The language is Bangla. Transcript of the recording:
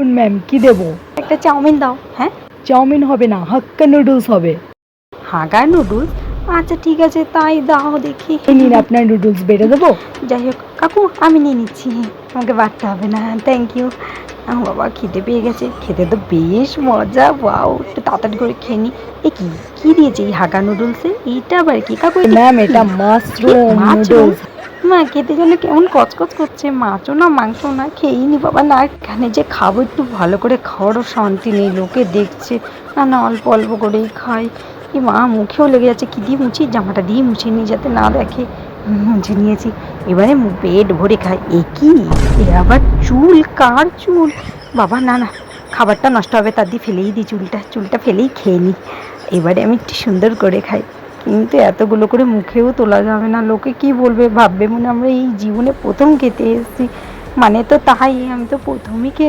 ম্যাম কি দেবো? একটা চাউমিন দাও। হ্যাঁ, চাউমিন হবে না, হাক্কা নুডলস হবে। হাগা নুডলস? আচ্ছা ঠিক আছে, তাই দাও দেখি। এই নিন আপনার নুডলস, বেড়ে দেবো? যাই হোক কাকু, আমি নিয়ে নিচ্ছি, আমাকে বাড়তে হবে না, থ্যাংক ইউ। বাবা খিদে পেয়ে গেছে, খেতে তো বেশ মজা। ওয়াও, একটু তাড়াতাড়ি করে খেয়ে নি। এ কি কি দিয়েছে এই হাগা নুডলসে? এইটা আবার কি কাকু? এটা ম্যাম কি? এটা মাশরুম মাশরুম? নুডলস। মা খেতে যেন কেমন কচকচ করছে, মাছও না মাংস না, খেয়েই নি বাবা। না এখানে যে খাবো, একটু ভালো করে খাওয়ারও শান্তি নেই, লোকে দেখছে। না না, অল্প অল্প করেই খাই। এই মা মুখেও লেগে যাচ্ছে, কি দিয়ে মুছি? জামাটা দিয়ে মুছিয়ে নিই যাতে না দেখে। মুছে নিয়েছি, এবারে পেট ভরে খাই। এ কি, এ আবার চুল? কার চুল? বাবা না না, খাবারটা নষ্ট হবে, তার দিয়ে ফেলেই দিই চুলটা ফেলেই খেয়ে নিই। এবারে আমি একটু সুন্দর করে খাই, কিন্তু এতগুলো করে মুখেও তোলা যাবে না, লোকে কি বলবে, ভাববে মনে আমরা এই জীবনে প্রথম খেতে এসেছি। মানে তো তাই, আমি তো প্রথমই খেয়ে